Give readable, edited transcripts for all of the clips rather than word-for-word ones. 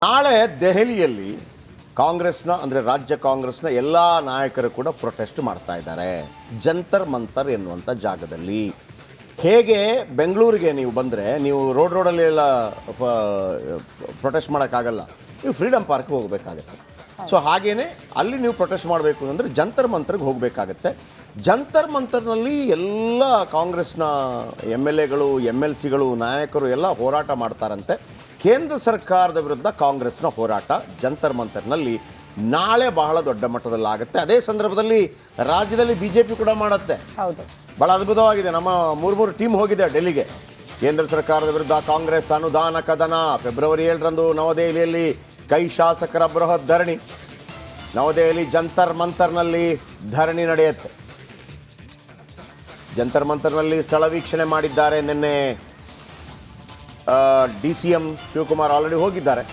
ನಾಳೆ ದೆಹಲಿಯಲ್ಲಿ ಕಾಂಗ್ರೆಸ್ನ ಅಂದರೆ ರಾಜ್ಯ ಕಾಂಗ್ರೆಸ್ನ ಎಲ್ಲ ನಾಯಕರು ಕೂಡ ಪ್ರೊಟೆಸ್ಟ್ ಮಾಡ್ತಾ ಇದ್ದಾರೆ ಜಂತರ್ ಮಂತರ್ ಎನ್ನುವಂಥ ಜಾಗದಲ್ಲಿ. ಹೇಗೆ ಬೆಂಗಳೂರಿಗೆ ನೀವು ಬಂದರೆ ನೀವು ರೋಡಲ್ಲಿ ಎಲ್ಲ ಪ್ರೊಟೆಸ್ಟ್ ಮಾಡೋಕ್ಕಾಗಲ್ಲ, ನೀವು ಫ್ರೀಡಮ್ ಪಾರ್ಕ್ಗೆ ಹೋಗಬೇಕಾಗತ್ತೆ. ಸೊ ಹಾಗೇನೆ ಅಲ್ಲಿ ನೀವು ಪ್ರೊಟೆಸ್ಟ್ ಮಾಡಬೇಕು ಅಂದರೆ ಜಂತರ್ ಮಂತರ್ಗೆ ಹೋಗಬೇಕಾಗತ್ತೆ. ಜಂತರ್ ಮಂತರ್ನಲ್ಲಿ ಎಲ್ಲ ಕಾಂಗ್ರೆಸ್ನ MLAಗಳು MLCಗಳು ನಾಯಕರು ಎಲ್ಲ ಹೋರಾಟ ಮಾಡ್ತಾರಂತೆ. ಕೇಂದ್ರ ಸರ್ಕಾರದ ವಿರುದ್ಧ ಕಾಂಗ್ರೆಸ್ನ ಹೋರಾಟ ಜಂತರ್ ಮಂತರ್ನಲ್ಲಿ ನಾಳೆ ಬಹಳ ದೊಡ್ಡ ಮಟ್ಟದಲ್ಲಾಗುತ್ತೆ. ಅದೇ ಸಂದರ್ಭದಲ್ಲಿ ರಾಜ್ಯದಲ್ಲಿ BJP ಕೂಡ ಮಾಡುತ್ತೆ. ಹೌದು, ಬಹಳ ಅದ್ಭುತವಾಗಿದೆ. ನಮ್ಮ ಮೂರು ಟೀಮ್ ಹೋಗಿದೆ ಡೆಲ್ಲಿಗೆ. ಕೇಂದ್ರ ಸರ್ಕಾರದ ವಿರುದ್ಧ ಕಾಂಗ್ರೆಸ್ ಅನುದಾನ ಕದನ. ಫೆಬ್ರವರಿ 7ರಂದು ನವದೆಹಲಿಯಲ್ಲಿ ಕೈ ಶಾಸಕರ ಬೃಹತ್ ಧರಣಿ. ನವದೆಹಲಿ ಜಂತರ್ ಮಂತರ್ನಲ್ಲಿ ಧರಣಿ ನಡೆಯುತ್ತೆ. ಜಂತರ್ ಮಂತರ್ನಲ್ಲಿ ಸ್ಥಳ ವೀಕ್ಷಣೆ ಮಾಡಿದ್ದಾರೆ. ನಿನ್ನೆ DCM ಶಿವಕುಮಾರ್ ಆಲ್ರೆಡಿ ಹೋಗಿದ್ದಾರೆ.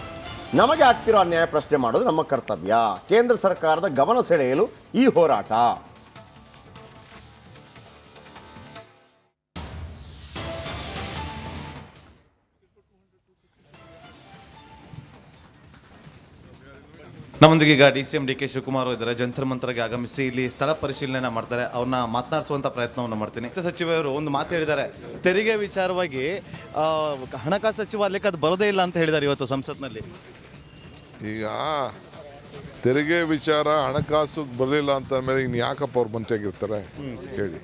ನಮಗೆ ಆಗ್ತಿರೋ ಅನ್ಯಾಯ ಪ್ರಶ್ನೆ ಮಾಡೋದು ನಮ್ಮ ಕರ್ತವ್ಯ. ಕೇಂದ್ರ ಸರ್ಕಾರದ ಗಮನ ಸೆಳೆಯಲು ಈ ಹೋರಾಟ. ನಮ್ಮೊಂದಿಗೆ ಈಗ DCM DK ಶಿವಕುಮಾರ್ ಇದ್ದಾರೆ. ಜಂತರ್ ಮಂತರ್ಗೆ ಆಗಮಿಸಿ ಇಲ್ಲಿ ಸ್ಥಳ ಪರಿಶೀಲನೆ ಮಾಡ್ತಾರೆ. ಅವ್ರನ್ನ ಮಾತನಾಡಿಸುವಂಥ ಪ್ರಯತ್ನವನ್ನು ಮಾಡ್ತೀನಿ. ಸಚಿವರು ಒಂದು ಮಾತು ಹೇಳಿದ್ದಾರೆ, ತೆರಿಗೆ ವಿಚಾರವಾಗಿ ಹಣಕಾಸು ಸಚಿವಾಲಯಕ್ಕೆ ಅದು ಬರೋದೇ ಇಲ್ಲ ಅಂತ ಹೇಳಿದ್ದಾರೆ ಇವತ್ತು ಸಂಸತ್ನಲ್ಲಿ. ಈಗ ತೆರಿಗೆ ವಿಚಾರ ಹಣಕಾಸು ಬರಲಿಲ್ಲ ಅಂತ ಮೇಲೆ ಇನ್ನು ಯಾಕಪ್ಪ ಅವ್ರು ಮಂತ್ರಿಯಾಗಿರ್ತಾರೆ ಹೇಳಿ.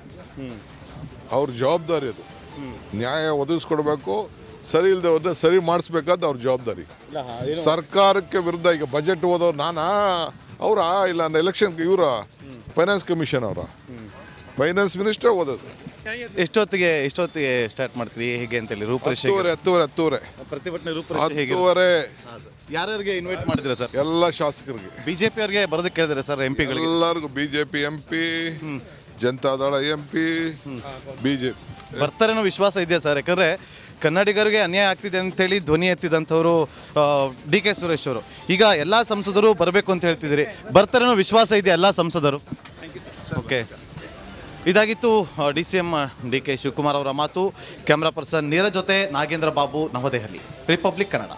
ಅವ್ರ ಜವಾಬ್ದಾರಿ ಅದು. ನ್ಯಾಯ ಒದಗಿಸ್ಕೊಡ್ಬೇಕು, ಸರಿ ಇಲ್ಲದೆ ಹೋದ್ರೆ ಸರಿ ಮಾಡಿಸ್ಬೇಕಾದ ಅವ್ರ ಜವಾಬ್ದಾರಿ. ಸರ್ಕಾರಕ್ಕೆ ವಿರುದ್ಧ ಈಗ ಬಜೆಟ್ ಓದೋರು ಅವರ ಇಲ್ಲ ಎಲೆಕ್ಷನ್ಗೆ ಇವರ ಫೈನಾನ್ಸ್ ಕಮಿಷನ್ ಅವರ ಫೈನಾನ್ಸ್ ಮಿನಿಸ್ಟರ್ ಓದೋದು. ಎಷ್ಟೊತ್ತಿಗೆ ಸ್ಟಾರ್ಟ್ ಮಾಡ್ತೀವಿ ಹೇಗೆ ಅಂತೇಳಿ ರೂಪರೇಷೆ? 10:30 ಪ್ರತಿಭಟನೆ ರೂಪರೇಷೆ ಹೇಗೆ? 10:30 ಯಾರ್ಯಾರಿಗೆ ಇನ್ವೈಟ್ ಮಾಡಿದ್ರೆ ಸರ್? ಎಲ್ಲ ಶಾಸಕರಿಗೆ, BJP ಅವರಿಗೆ ಬರೋದಕ್ಕೆ ಕೇಳಿದ್ರೆ ಸರ್? MP ಗಳಿಗೆ ಎಲ್ಲರಿಗೂ BJP MP, Janata Dal MP, BJP ಬರ್ತಾರೇನೋ ವಿಶ್ವಾಸ ಇದೆಯಾ ಸರ್? ಯಾಕಂದ್ರೆ ಕನ್ನಡಿಗರಿಗೆ ಅನ್ಯಾಯ ಆಗ್ತಿದೆ ಅಂತೇಳಿ ಧ್ವನಿ ಎತ್ತಿದಂಥವರು DK ಸುರೇಶ್ ಅವರು. ಈಗ ಎಲ್ಲ ಸಂಸದರು ಬರಬೇಕು ಅಂತ ಹೇಳ್ತಿದ್ದೀರಿ, ಬರ್ತಾರೇನೋ ವಿಶ್ವಾಸ ಇದೆ ಎಲ್ಲ ಸಂಸದರು? ಓಕೆ, ಇದಾಗಿತ್ತು DCM DK ಶಿವಕುಮಾರ್ ಅವರ ಮಾತು. ಕ್ಯಾಮ್ರಾ ಪರ್ಸನ್ ನೀರಜ್ ಜೊತೆ ನಾಗೇಂದ್ರ ಬಾಬು, ನವದೆಹಲಿ, ರಿಪಬ್ಲಿಕ್ ಕನ್ನಡ.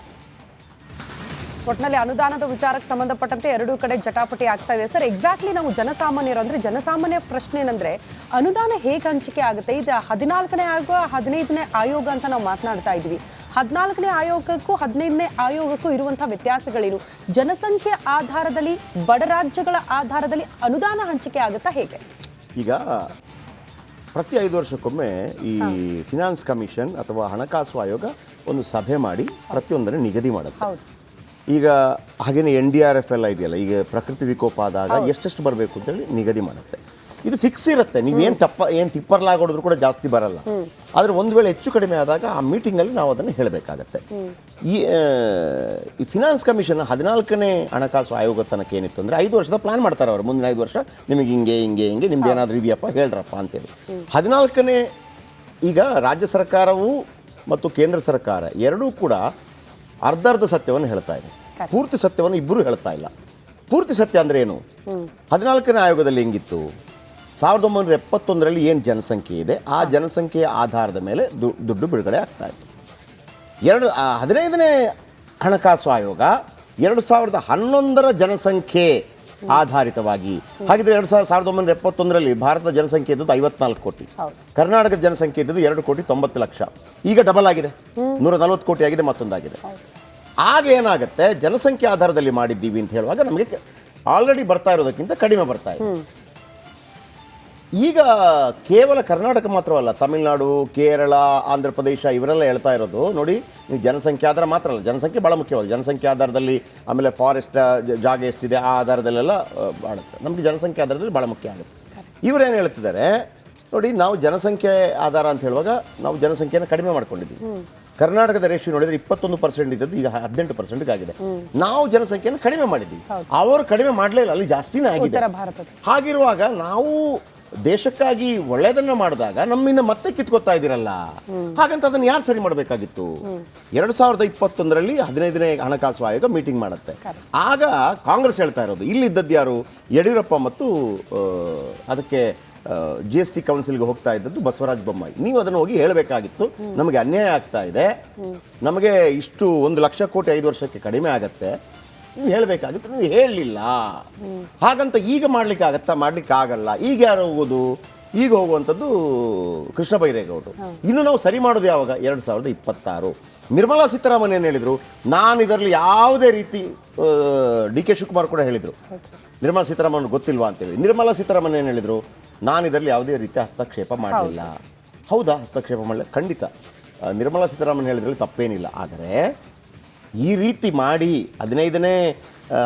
ಒಟ್ಟಿನಲ್ಲಿ ಅನುದಾನದ ವಿಚಾರಕ್ಕೆ ಸಂಬಂಧಪಟ್ಟಂತೆ ಎರಡೂ ಕಡೆ ಜಟಾಪಟಿ ಆಗ್ತಾ ಇದೆ ಸರ್. ಎಕ್ಸಾಕ್ಟ್ಲಿ ನಾವು ಜನಸಾಮಾನ್ಯರು ಅಂದ್ರೆ ಜನಸಾಮಾನ್ಯ ಪ್ರಶ್ನೆ ಏನಂದ್ರೆ ಅನುದಾನ ಹೇಗೆ ಹಂಚಿಕೆ ಆಗುತ್ತೆ? ಇದು 14ನೇ ಆಯೋಗ 15ನೇ ಆಯೋಗ ಅಂತ ನಾವು ಮಾತನಾಡ್ತಾ ಇದ್ವಿ. 14ನೇ ಆಯೋಗಕ್ಕೂ 15ನೇ ಆಯೋಗಕ್ಕೂ ಇರುವಂತಹ ವ್ಯತ್ಯಾಸಗಳೇನು? ಜನಸಂಖ್ಯೆ ಆಧಾರದಲ್ಲಿ, ಬಡ ರಾಜ್ಯಗಳ ಆಧಾರದಲ್ಲಿ ಅನುದಾನ ಹಂಚಿಕೆ ಆಗುತ್ತಾ ಹೇಗೆ? ಈಗ ಪ್ರತಿ 5 ವರ್ಷಕ್ಕೊಮ್ಮೆ ಈ ಫಿನಾನ್ಸ್ ಕಮಿಷನ್ ಅಥವಾ ಹಣಕಾಸು ಆಯೋಗ ಒಂದು ಸಭೆ ಮಾಡಿ ಪ್ರತಿಯೊಂದನ್ನು ನಿಗದಿ ಮಾಡುತ್ತೆ. ಈಗ ಹಾಗೇನೆ NDRF ಎಲ್ಲ ಇದೆಯಲ್ಲ, ಈಗ ಪ್ರಕೃತಿ ವಿಕೋಪ ಆದಾಗ ಎಷ್ಟೆಷ್ಟು ಬರಬೇಕು ಅಂತೇಳಿ ನಿಗದಿ ಮಾಡುತ್ತೆ. ಇದು ಫಿಕ್ಸ್ ಇರುತ್ತೆ. ನೀವೇನು ತಿಪ್ಪರ್ಲಾಗೋಡಿದ್ರು ಕೂಡ ಜಾಸ್ತಿ ಬರಲ್ಲ. ಆದರೆ ಒಂದು ವೇಳೆ ಹೆಚ್ಚು ಕಡಿಮೆ ಆದಾಗ ಆ ಮೀಟಿಂಗಲ್ಲಿ ನಾವು ಅದನ್ನು ಹೇಳಬೇಕಾಗತ್ತೆ. ಈ ಫಿನಾನ್ಸ್ ಕಮಿಷನ್ 14ನೇ ಹಣಕಾಸು ಆಯೋಗ ತನಕ ಏನಿತ್ತು ಅಂದರೆ 5 ವರ್ಷದ ಪ್ಲಾನ್ ಮಾಡ್ತಾರೆ ಅವರು. ಮುಂದಿನ 5 ವರ್ಷ ನಿಮಗೆ ಹಿಂಗೆ ನಿಮ್ದು ಏನಾದರೂ ಇದೆಯಪ್ಪ ಹೇಳ್ರಪ್ಪ ಅಂತೇಳಿ. 14ನೇ ಈಗ ರಾಜ್ಯ ಸರ್ಕಾರವು ಮತ್ತು ಕೇಂದ್ರ ಸರ್ಕಾರ ಎರಡೂ ಕೂಡ ಅರ್ಧ ಸತ್ಯವನ್ನು ಹೇಳ್ತಾ ಇದೆ. ಪೂರ್ತಿ ಸತ್ಯವನ್ನು ಇಬ್ಬರು ಹೇಳ್ತಾ ಇಲ್ಲ. ಪೂರ್ತಿ ಸತ್ಯ ಅಂದರೆ ಏನು? 14ನೇ ಆಯೋಗದಲ್ಲಿ ಹೆಂಗಿತ್ತು? 1971ರಲ್ಲಿ ಏನು ಜನಸಂಖ್ಯೆ ಇದೆ ಆ ಜನಸಂಖ್ಯೆಯ ಆಧಾರದ ಮೇಲೆ ದುಡ್ಡು ಬಿಡುಗಡೆ ಆಗ್ತಾ ಇತ್ತು. 15ನೇ ಹಣಕಾಸು ಆಯೋಗ 2011ರ ಜನಸಂಖ್ಯೆ ಆಧಾರಿತವಾಗಿ. ಹಾಗಿದ್ರೆ 1971ರಲ್ಲಿ ಭಾರತದ ಜನಸಂಖ್ಯೆ ಇದ್ದದ್ದು 54 ಕೋಟಿ, ಕರ್ನಾಟಕದ ಜನಸಂಖ್ಯೆ ಇದ್ದದ್ದು 2,90,00,000. ಈಗ ಡಬಲ್ ಆಗಿದೆ, 140 ಕೋಟಿ ಆಗಿದೆ, ಮತ್ತೊಂದಾಗಿದೆ. ಆಗ ಏನಾಗುತ್ತೆ, ಜನಸಂಖ್ಯೆ ಆಧಾರದಲ್ಲಿ ಮಾಡಿದ್ದೀವಿ ಅಂತ ಹೇಳುವಾಗ ನಮಗೆ ಆಲ್ರೆಡಿ ಬರ್ತಾ ಇರೋದಕ್ಕಿಂತ ಕಡಿಮೆ ಬರ್ತಾ ಇದೆ. ಈಗ ಕೇವಲ ಕರ್ನಾಟಕ ಮಾತ್ರವಲ್ಲ, ತಮಿಳುನಾಡು, ಕೇರಳ, ಆಂಧ್ರ ಪ್ರದೇಶ ಇವರೆಲ್ಲ ಹೇಳ್ತಾ ಇರೋದು ನೋಡಿ, ನೀವು ಜನಸಂಖ್ಯೆ ಆಧಾರ ಮಾತ್ರ ಅಲ್ಲ, ಜನಸಂಖ್ಯೆ ಭಾಳ ಮುಖ್ಯವಾಗಿ ಜನಸಂಖ್ಯೆ ಆಧಾರದಲ್ಲಿ, ಆಮೇಲೆ ಫಾರೆಸ್ಟ್ ಜಾಗ ಎಷ್ಟಿದೆ ಆ ಆಧಾರದಲ್ಲೆಲ್ಲ ಮಾಡುತ್ತೆ. ನಮಗೆ ಜನಸಂಖ್ಯೆ ಆಧಾರದಲ್ಲಿ ಭಾಳ ಮುಖ್ಯ ಆಗುತ್ತೆ. ಇವರೇನು ಹೇಳ್ತಿದ್ದಾರೆ ನೋಡಿ, ನಾವು ಜನಸಂಖ್ಯೆ ಆಧಾರ ಅಂತ ಹೇಳುವಾಗ ನಾವು ಜನಸಂಖ್ಯೆಯನ್ನು ಕಡಿಮೆ ಮಾಡ್ಕೊಂಡಿದ್ದೀವಿ. ಕರ್ನಾಟಕದ ರೇಷಿಯೋ ನೋಡಿದ್ರೆ 21% ಇದ್ದದ್ದು ಈಗ 18% ಆಗಿದೆ. ನಾವು ಜನಸಂಖ್ಯೆಯನ್ನು ಕಡಿಮೆ ಮಾಡಿದ್ದೀವಿ, ಅವರು ಕಡಿಮೆ ಮಾಡಲೇ ಇಲ್ಲ, ಅಲ್ಲಿ ಜಾಸ್ತಿನೇ ಆಗಿದೆ. ಹಾಗಿರುವಾಗ ನಾವು ದೇಶಕ್ಕಾಗಿ ಒಳ್ಳೆಯದನ್ನ ಮಾಡಿದಾಗ ನಮ್ಮಿಂದ ಮತ್ತೆ ಕಿತ್ಕೊತಾ ಇದ್ದೀರಲ್ಲ, ಹಾಗಂತ ಅದನ್ನು ಯಾರು ಸರಿ ಮಾಡಬೇಕಾಗಿತ್ತು? 2021ರಲ್ಲಿ 15ನೇ ಹಣಕಾಸು ಆಯೋಗ ಮೀಟಿಂಗ್ ಮಾಡುತ್ತೆ. ಆಗ ಕಾಂಗ್ರೆಸ್ ಹೇಳ್ತಾ ಇರೋದು, ಇಲ್ಲಿದ್ದದ್ದು ಯಾರು? ಯಡಿಯೂರಪ್ಪ ಮತ್ತು ಅದಕ್ಕೆ GST ಕೌನ್ಸಿಲ್ಗೆ ಹೋಗ್ತಾ ಇದ್ದದ್ದು ಬಸವರಾಜ ಬೊಮ್ಮಾಯಿ. ನೀವು ಅದನ್ನು ಹೋಗಿ ಹೇಳಬೇಕಾಗಿತ್ತು, ನಮಗೆ ಅನ್ಯಾಯ ಆಗ್ತಾ ಇದೆ, ನಮಗೆ ಇಷ್ಟು 1 ಲಕ್ಷ ಕೋಟಿ 5 ವರ್ಷಕ್ಕೆ ಕಡಿಮೆ ಆಗತ್ತೆ, ನೀವು ಹೇಳಬೇಕಾಗಿತ್ತು, ನೀವು ಹೇಳಲಿಲ್ಲ. ಹಾಗಂತ ಈಗ ಮಾಡ್ಲಿಕ್ಕೆ ಆಗಲ್ಲ. ಈಗ ಯಾರು ಹೋಗೋದು? ಈಗ ಹೋಗುವಂಥದ್ದು ಕೃಷ್ಣ ಬೈರೇಗೌಡರು. ಇನ್ನು ನಾವು ಸರಿ ಮಾಡೋದು ಯಾವಾಗ? 2026. ನಿರ್ಮಲಾ ಸೀತಾರಾಮನ್ ಏನು ಹೇಳಿದರು? ನಾನು ಇದರಲ್ಲಿ ಯಾವುದೇ ರೀತಿ DK ಶಿವಕುಮಾರ್ ಕೂಡ ಹೇಳಿದರು, ನಿರ್ಮಲಾ ಸೀತಾರಾಮನ್ ಗೊತ್ತಿಲ್ವಾ ಅಂತೇಳಿ. ನಿರ್ಮಲಾ ಸೀತಾರಾಮನ್ ಏನು ಹೇಳಿದರು? ನಾನು ಇದರಲ್ಲಿ ಯಾವುದೇ ರೀತಿ ಹಸ್ತಕ್ಷೇಪ ಮಾಡಲಿಲ್ಲ. ಹೌದಾ? ಹಸ್ತಕ್ಷೇಪ ಮಾಡಲಿಲ್ಲ, ಖಂಡಿತ ನಿರ್ಮಲಾ ಸೀತಾರಾಮನ್ ಹೇಳಿದ್ರಲ್ಲಿ ತಪ್ಪೇನಿಲ್ಲ. ಆದರೆ ಈ ರೀತಿ ಮಾಡಿ 15ನೇ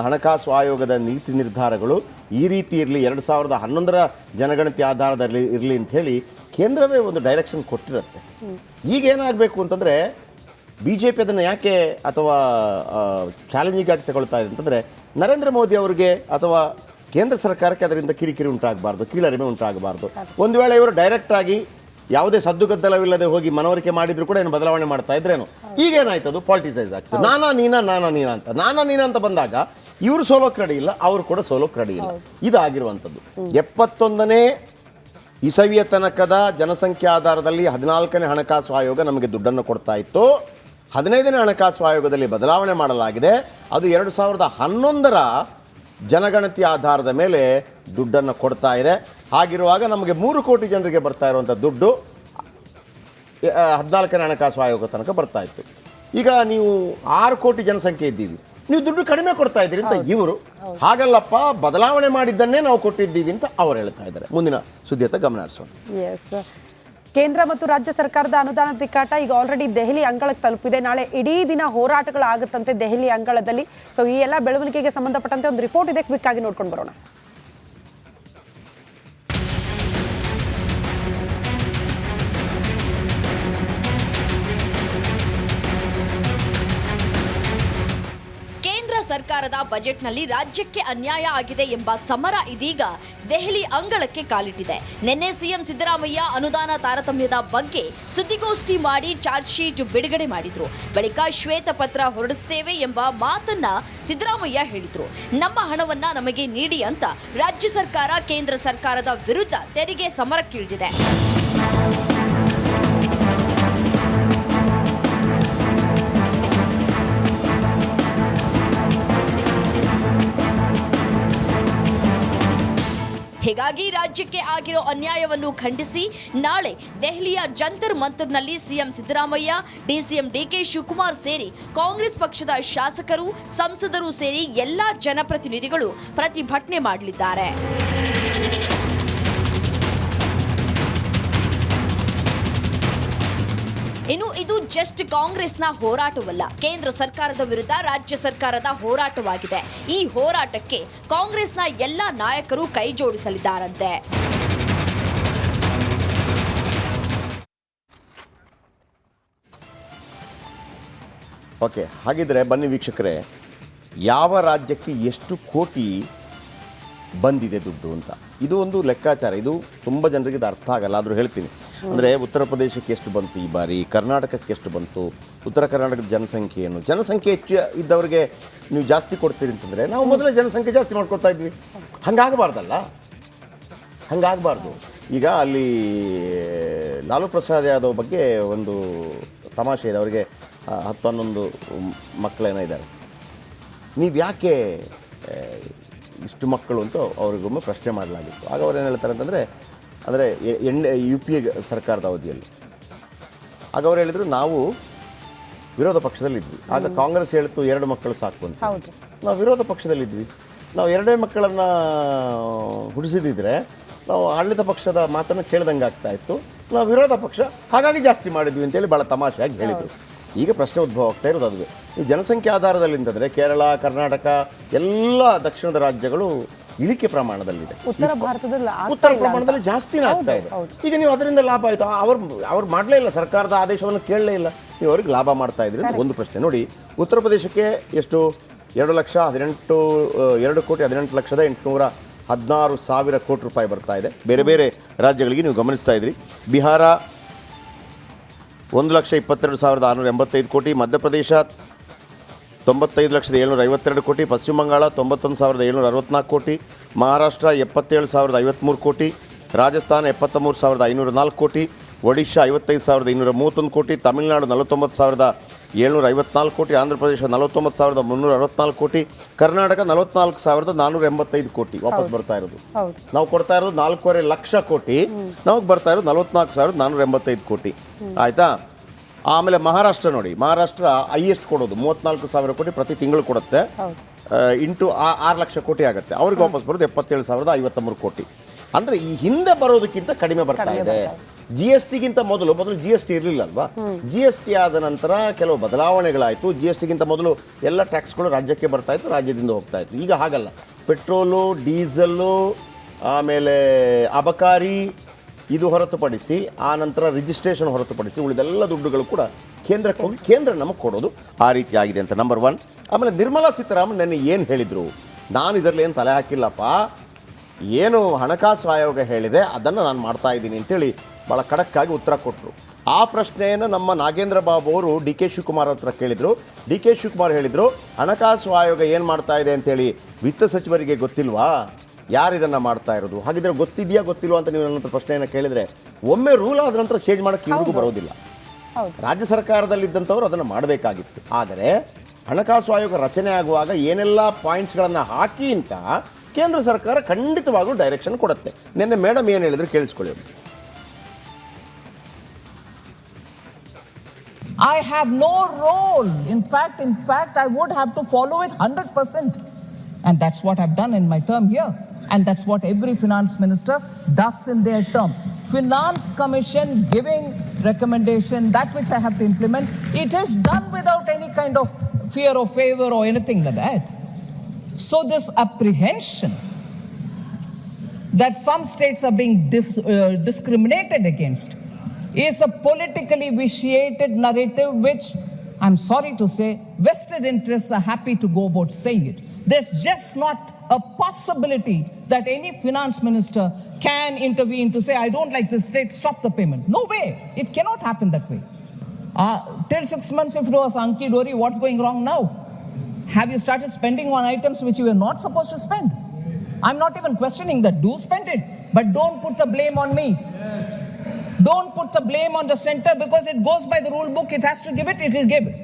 ಹಣಕಾಸು ಆಯೋಗದ ನೀತಿ ನಿರ್ಧಾರಗಳು ಈ ರೀತಿ ಇರಲಿ, 2011ರ ಜನಗಣತಿ ಆಧಾರದಲ್ಲಿ ಇರಲಿ ಅಂಥೇಳಿ ಕೇಂದ್ರವೇ ಒಂದು ಡೈರೆಕ್ಷನ್ ಕೊಟ್ಟಿರುತ್ತೆ. ಈಗ ಏನಾಗಬೇಕು ಅಂತಂದರೆ BJP ಅದನ್ನು ಯಾಕೆ ಅಥವಾ ಚಾಲೆಂಜಿಗಾಗಿ ತಗೊಳ್ತಾ ಇದೆ ಅಂತಂದರೆ, ನರೇಂದ್ರ ಮೋದಿ ಅವರಿಗೆ ಅಥವಾ ಕೇಂದ್ರ ಸರ್ಕಾರಕ್ಕೆ ಅದರಿಂದ ಕಿರಿಕಿರಿ ಉಂಟಾಗಬಾರ್ದು, ಕೀಳರಿಮೆ ಉಂಟಾಗಬಾರ್ದು. ಒಂದು ವೇಳೆ ಇವರು ಡೈರೆಕ್ಟಾಗಿ ಯಾವುದೇ ಸದ್ದುಗದ್ದಲವಿಲ್ಲದೆ ಹೋಗಿ ಮನವರಿಕೆ ಮಾಡಿದ್ರು ಕೂಡ ಏನು ಬದಲಾವಣೆ ಮಾಡ್ತಾ ಇದ್ರೇನು? ಈಗೇನಾಯ್ತು? ಅದು ಪಾಲಿಟಿಸೈಸ್ ಆಗ್ತದೆ. ನಾನಾ ನೀನಾ ಅಂತ ಬಂದಾಗ ಇವರು ಸೋಲೋಕ್ ರೆಡಿ ಇಲ್ಲ, ಅವರು ಕೂಡ ಸೋಲೋಕ್ ರೆಡಿ ಇಲ್ಲ. ಇದಾಗಿರುವಂಥದ್ದು 71ನೇ ಇಸವಿಯ ತನಕದ ಜನಸಂಖ್ಯಾ ಆಧಾರದಲ್ಲಿ 14ನೇ ಹಣಕಾಸು ಆಯೋಗ ನಮಗೆ ದುಡ್ಡನ್ನು ಕೊಡ್ತಾ ಇತ್ತು. 15ನೇ ಹಣಕಾಸು ಆಯೋಗದಲ್ಲಿ ಬದಲಾವಣೆ ಮಾಡಲಾಗಿದೆ. ಅದು 2011ರ ಜನಗಣತಿ ಆಧಾರದ ಮೇಲೆ ದುಡ್ಡನ್ನು ಕೊಡ್ತಾ ಇದೆ. ಹಾಗಿರುವಾಗ ನಮಗೆ 3 ಕೋಟಿ ಜನರಿಗೆ ಬರ್ತಾ ಇರುವಂಥ ದುಡ್ಡು 14ನೇ ಹಣಕಾಸು ಆಯೋಗ ತನಕ ಬರ್ತಾ ಇತ್ತು. ಈಗ ನೀವು 6 ಕೋಟಿ ಜನಸಂಖ್ಯೆ ಇದ್ದೀವಿ, ನೀವು ದುಡ್ಡು ಕಡಿಮೆ ಕೊಡ್ತಾ ಇದ್ದೀರಿ ಅಂತ ಇವರು. ಹಾಗಲ್ಲಪ್ಪ, ಬದಲಾವಣೆ ಮಾಡಿದ್ದನ್ನೇ ನಾವು ಕೊಟ್ಟಿದ್ದೀವಿ ಅಂತ ಅವ್ರು ಹೇಳ್ತಾ ಇದ್ದಾರೆ. ಮುಂದಿನ ಸುದ್ದಿಯತ್ತ ಗಮನ ಹರಿಸೋಣ. ಎಸ್, ಕೇಂದ್ರ ಮತ್ತು ರಾಜ್ಯ ಸರ್ಕಾರದ ಅನುದಾನ ತಿಕ್ಕಾಟ ಈಗ ಆಲ್ರೆಡಿ ದೆಹಲಿ ಅಂಗಳಕ್ಕೆ ತಲುಪಿದೆ. ನಾಳೆ ಇಡೀ ದಿನ ಹೋರಾಟಗಳಾಗುತ್ತಂತೆ ದೆಹಲಿ ಅಂಗಳದಲ್ಲಿ. ಸೊ ಈ ಎಲ್ಲ ಬೆಳವಣಿಗೆಗೆ ಸಂಬಂಧಪಟ್ಟಂತೆ ಒಂದು ರಿಪೋರ್ಟ್ ಇದೆ, ಕ್ವಿಕ್ ಆಗಿ ನೋಡ್ಕೊಂಡು ಬರೋಣ. ಸರ್ಕಾರದ ಬಜೆಟ್ನಲ್ಲಿ ರಾಜ್ಯಕ್ಕೆ ಅನ್ಯಾಯ ಆಗಿದೆ ಎಂಬ ಸಮರ ಇದೀಗ ದೆಹಲಿ ಅಂಗಳಕ್ಕೆ ಕಾಲಿಟ್ಟಿದೆ. ನಿನ್ನೆ ಸಿಎಂ ಸಿದ್ದರಾಮಯ್ಯ ಅನುದಾನ ತಾರತಮ್ಯದ ಬಗ್ಗೆ ಸುದ್ದಿಗೋಷ್ಠಿ ಮಾಡಿ ಚಾರ್ಜ್ ಶೀಟ್ ಬಿಡುಗಡೆ ಮಾಡಿದ್ರು. ಬಳಿಕ ಶ್ವೇತಪತ್ರ ಹೊರಡಿಸುತ್ತೇವೆ ಎಂಬ ಮಾತನ್ನ ಸಿದ್ದರಾಮಯ್ಯ ಹೇಳಿದ್ರು. ನಮ್ಮ ಹಣವನ್ನ ನಮಗೆ ನೀಡಿ ಅಂತ ರಾಜ್ಯ ಸರ್ಕಾರ ಕೇಂದ್ರ ಸರ್ಕಾರದ ವಿರುದ್ಧ ತೆರಿಗೆ ಸಮರಕ್ಕಿಳಿದಿದೆ. ಹೀಗಾಗಿ ರಾಜ್ಯಕ್ಕೆ ಆಗಿರೋ ಅನ್ಯಾಯವನ್ನು ಖಂಡಿಸಿ ನಾಳೆ ದೆಹಲಿಯ ಜಂತರ್ ಮಂತರ್ನಲ್ಲಿ CM Siddaramaiah, DCM DK Shivakumar ಸೇರಿ ಕಾಂಗ್ರೆಸ್ ಪಕ್ಷದ ಶಾಸಕರು, ಸಂಸದರು ಸೇರಿ ಎಲ್ಲಾ ಜನಪ್ರತಿನಿಧಿಗಳು ಪ್ರತಿಭಟನೆ ಮಾಡಲಿದ್ದಾರೆ. ಇನ್ನು ಇದು ಜಸ್ಟ್ ಕಾಂಗ್ರೆಸ್ನ ಹೋರಾಟವಲ್ಲ, ಕೇಂದ್ರ ಸರ್ಕಾರದ ವಿರುದ್ಧ ರಾಜ್ಯ ಸರ್ಕಾರದ ಹೋರಾಟವಾಗಿದೆ. ಈ ಹೋರಾಟಕ್ಕೆ ಕಾಂಗ್ರೆಸ್ನ ಎಲ್ಲ ನಾಯಕರು ಕೈ ಜೋಡಿಸಲಿದ್ದಾರಂತೆ. ಓಕೆ, ಹಾಗಿದ್ರೆ ಬನ್ನಿ ವೀಕ್ಷಕರೇ, ಯಾವ ರಾಜ್ಯಕ್ಕೆ ಎಷ್ಟು ಕೋಟಿ ಬಂದಿದೆ ದುಡ್ಡು ಅಂತ ಇದು ಒಂದು ಲೆಕ್ಕಾಚಾರ. ಇದು ತುಂಬ ಜನರಿಗೆ ಇದು ಅರ್ಥ ಆಗಲ್ಲ, ಆದರೂ ಹೇಳ್ತೀನಿ. ಅಂದರೆ ಉತ್ತರ ಪ್ರದೇಶಕ್ಕೆ ಎಷ್ಟು ಬಂತು ಈ ಬಾರಿ, ಕರ್ನಾಟಕಕ್ಕೆ ಎಷ್ಟು ಬಂತು, ಉತ್ತರ ಕರ್ನಾಟಕದ ಜನಸಂಖ್ಯೆ ಏನು, ಜನಸಂಖ್ಯೆ ಹೆಚ್ಚು ಇದ್ದವರಿಗೆ ನೀವು ಜಾಸ್ತಿ ಕೊಡ್ತೀರಿ ಅಂತಂದರೆ ನಾವು ಮೊದಲೇ ಜನಸಂಖ್ಯೆ ಜಾಸ್ತಿ ಮಾಡ್ಕೊಳ್ತಾ ಇದ್ವಿ. ಹಾಗಾಗಬಾರ್ದಲ್ಲ, ಹಾಗಾಗಬಾರ್ದು. ಈಗ ಅಲ್ಲಿ ಲಾಲು ಪ್ರಸಾದ್ ಯಾದವ್ ಬಗ್ಗೆ ಒಂದು ತಮಾಷೆ ಇದೆ. ಅವರಿಗೆ 10-11 ಮಕ್ಕಳೇನೋ ಇದ್ದಾರೆ. ನೀವು ಯಾಕೆ ಇಷ್ಟು ಮಕ್ಕಳು ಅಂತ ಅವ್ರಿಗೊಮ್ಮೆ ಪ್ರಶ್ನೆ ಮಾಡಲಾಗಿತ್ತು. ಆಗ ಅವ್ರು ಏನು ಹೇಳ್ತಾರೆ ಅಂತಂದರೆ, ಅಂದರೆ UPA ಸರ್ಕಾರದ ಅವಧಿಯಲ್ಲಿ ಆಗ ಅವ್ರು ಹೇಳಿದರು, ನಾವು ವಿರೋಧ ಪಕ್ಷದಲ್ಲಿದ್ವಿ. ಆಗ ಕಾಂಗ್ರೆಸ್ ಹೇಳಿತು 2 ಮಕ್ಕಳು ಸಾಕು ಅಂತ. ನಾವು ವಿರೋಧ ಪಕ್ಷದಲ್ಲಿದ್ವಿ. ನಾವು 2 ಮಕ್ಕಳನ್ನು ಹುಟ್ಟಿಸಿದ್ರೆ ನಾವು ಆಡಳಿತ ಪಕ್ಷದ ಮಾತನ್ನು ಕೇಳ್ದಂಗೆ ಆಗ್ತಾ ಇತ್ತು. ನಾವು ವಿರೋಧ ಪಕ್ಷ, ಹಾಗಾಗಿ ಜಾಸ್ತಿ ಮಾಡಿದ್ವಿ ಅಂತೇಳಿ ಭಾಳ ತಮಾಷೆಯಾಗಿ ಹೇಳಿದರು. ಈಗ ಪ್ರಶ್ನೆ ಉದ್ಭವ ಆಗ್ತಾ ಇರೋದು ಅದುವೇ. ಈ ಜನಸಂಖ್ಯೆ ಆಧಾರದಲ್ಲಿ ಅಂತಂದರೆ ಕೇರಳ, ಕರ್ನಾಟಕ ಎಲ್ಲ ದಕ್ಷಿಣದ ರಾಜ್ಯಗಳು ಇಳಿಕೆ ಪ್ರಮಾಣದಲ್ಲಿದೆ. ಉತ್ತರ ಪ್ರಮಾಣದಲ್ಲಿ ಜಾಸ್ತಿನೇ ಆಗ್ತಾ ಇದೆ. ಈಗ ನೀವು ಅದರಿಂದ ಲಾಭ ಆಯಿತು, ಅವ್ರು ಮಾಡಲೇ ಇಲ್ಲ, ಸರ್ಕಾರದ ಆದೇಶವನ್ನು ಕೇಳಲೇ ಇಲ್ಲ, ನೀವು ಅವ್ರಿಗೆ ಲಾಭ ಮಾಡ್ತಾ ಇದ್ರಿ ಅಂತ ಒಂದು ಪ್ರಶ್ನೆ. ನೋಡಿ, ಉತ್ತರ ಪ್ರದೇಶಕ್ಕೆ ಎಷ್ಟು 2,18,816,816 ಕೋಟಿ ರೂಪಾಯಿ ಬರ್ತಾ ಇದೆ. ಬೇರೆ ಬೇರೆ ರಾಜ್ಯಗಳಿಗೆ ನೀವು ಗಮನಿಸ್ತಾ ಇದ್ರಿ. ಬಿಹಾರ 1,22,685 ಕೋಟಿ, ಮಧ್ಯಪ್ರದೇಶ 95,752 ಕೋಟಿ, ಪಶ್ಚಿಮ ಬಂಗಾಳ 91,764 ಕೋಟಿ, ಮಹಾರಾಷ್ಟ್ರ 77,053 ಕೋಟಿ, ರಾಜಸ್ಥಾನ 73,504 ಕೋಟಿ, ಒಡಿಶಾ 55,231 ಕೋಟಿ, ತಮಿಳುನಾಡು 49,754 ಕೋಟಿ, ಆಂಧ್ರ ಪ್ರದೇಶ 49,364 ಕೋಟಿ, ಕರ್ನಾಟಕ 44,485 ಕೋಟಿ ವಾಪಸ್ ಬರ್ತಾ ಇರೋದು. ಹೌದು. ನಾವು ಕೊಡ್ತಾ ಇರೋದು 4.5 ಲಕ್ಷ ಕೋಟಿ, ನಮಗೆ ಬರ್ತಾ ಇರೋದು 44,485 ಕೋಟಿ. ಆಯಿತಾ? ಆಮೇಲೆ ಮಹಾರಾಷ್ಟ್ರ ನೋಡಿ, ಮಹಾರಾಷ್ಟ್ರ ಹೈಯೆಸ್ಟ್ ಕೊಡೋದು 34,000 ಕೋಟಿ ಪ್ರತಿ ತಿಂಗಳು ಕೊಡುತ್ತೆ. ಇಂಟು 6 ಲಕ್ಷ ಕೋಟಿ ಆಗುತ್ತೆ. ಅವ್ರಿಗೆ ವಾಪಸ್ ಬರೋದು 77,053 ಕೋಟಿ. ಅಂದರೆ ಈ ಹಿಂದೆ ಬರೋದಕ್ಕಿಂತ ಕಡಿಮೆ ಬರ್ತಾ ಇದೆ. GSTಗಿಂತ ಮೊದಲು GST ಇರಲಿಲ್ಲ ಅಲ್ವಾ? GST ಆದ ನಂತರ ಕೆಲವು ಬದಲಾವಣೆಗಳಾಯಿತು. GSTಗಿಂತ ಮೊದಲು ಎಲ್ಲ ಟ್ಯಾಕ್ಸ್ಗಳು ರಾಜ್ಯಕ್ಕೆ ಬರ್ತಾ ಇತ್ತು, ರಾಜ್ಯದಿಂದ ಹೋಗ್ತಾ ಇತ್ತು. ಈಗ ಹಾಗಲ್ಲ. ಪೆಟ್ರೋಲು, ಡೀಸೆಲ್ಲು, ಆಮೇಲೆ ಅಬಕಾರಿ, ಇದು ಹೊರತುಪಡಿಸಿ ಆ ನಂತರ ರಿಜಿಸ್ಟ್ರೇಷನ್ ಹೊರತುಪಡಿಸಿ ಉಳಿದೆಲ್ಲ ದುಡ್ಡುಗಳು ಕೂಡ ಕೇಂದ್ರಕ್ಕೆ ಹೋಗಿ ಕೇಂದ್ರ ನಮಗೆ ಕೊಡೋದು ಆ ರೀತಿ ಆಗಿದೆ ಅಂತ ನಂಬರ್ 1. ಆಮೇಲೆ ನಿರ್ಮಲಾ ಸೀತಾರಾಮನ್ ನೆನ್ನೆ ಏನು ಹೇಳಿದರು, ನಾನು ಇದರಲ್ಲಿ ಏನು ತಲೆ ಹಾಕಿಲ್ಲಪ್ಪ, ಏನು ಹಣಕಾಸು ಆಯೋಗ ಹೇಳಿದೆ ಅದನ್ನು ನಾನು ಮಾಡ್ತಾ ಇದ್ದೀನಿ ಅಂತೇಳಿ ಭಾಳ ಖಡಕ್ಕಾಗಿ ಉತ್ತರ ಕೊಟ್ಟರು. ಆ ಪ್ರಶ್ನೆಯನ್ನು ನಮ್ಮ ನಾಗೇಂದ್ರ ಬಾಬು ಅವರು DK ಶಿವಕುಮಾರ್ ಹತ್ರ ಕೇಳಿದರು. DK ಶಿವಕುಮಾರ್ ಹೇಳಿದರು, ಹಣಕಾಸು ಆಯೋಗ ಏನು ಮಾಡ್ತಾ ಇದೆ ಅಂತೇಳಿ ವಿತ್ತ ಸಚಿವರಿಗೆ ಗೊತ್ತಿಲ್ವಾ, ಯಾರು ಇದನ್ನು ಮಾಡ್ತಾ ಇರೋದು, ಹಾಗಿದ್ರೆ ಗೊತ್ತಿದೆಯಾ ಗೊತ್ತಿಲ್ವಾ ಅಂತ ನೀವು ನನ್ನ ಹತ್ರ ಪ್ರಶ್ನೆಯನ್ನು ಕೇಳಿದರೆ, ಒಮ್ಮೆ ರೂಲ್ ಆದ ನಂತರ ಚೇಂಜ್ ಮಾಡೋಕ್ಕೆ ಇವ್ರಿಗೂ ಬರೋದಿಲ್ಲ. ರಾಜ್ಯ ಸರ್ಕಾರದಲ್ಲಿದ್ದಂಥವ್ರು ಅದನ್ನು ಮಾಡಬೇಕಾಗಿತ್ತು. ಆದರೆ ಹಣಕಾಸು ಆಯೋಗ ರಚನೆ ಆಗುವಾಗ ಏನೆಲ್ಲ ಪಾಯಿಂಟ್ಸ್ಗಳನ್ನು ಹಾಕಿ ಅಂತ ಕೇಂದ್ರ ಸರ್ಕಾರ ಖಂಡಿತವಾಗೂ ಡೈರೆಕ್ಷನ್ ಕೊಡುತ್ತೆ. ನಿನ್ನೆ ಮೇಡಮ್ ಏನು ಹೇಳಿದ್ರು ಕೇಳಿಸ್ಕೊಳ್ಳಿ. I have no role. In fact, I would have to follow it 100%. And that's what I've done in my term here. And that's what every finance minister does in their term. Finance Commission giving recommendation, that which I have to implement, it is done without any kind of fear or favor or anything like that. So this apprehension that some states are being discriminated against is a politically vitiated narrative which, I'm sorry to say, vested interests are happy to go about saying it. There's just not a possibility that any finance minister can intervene to say, I don't like this state, stop the payment. No way. It cannot happen that way. Till 6 months, if it was Anki Dori, what's going wrong now? Have you started spending on items which you were not supposed to spend? I'm not even questioning that. Do spend it. But don't put the blame on me. Don't put the blame on the center because it goes by the rule book. It has to give it, it will give it.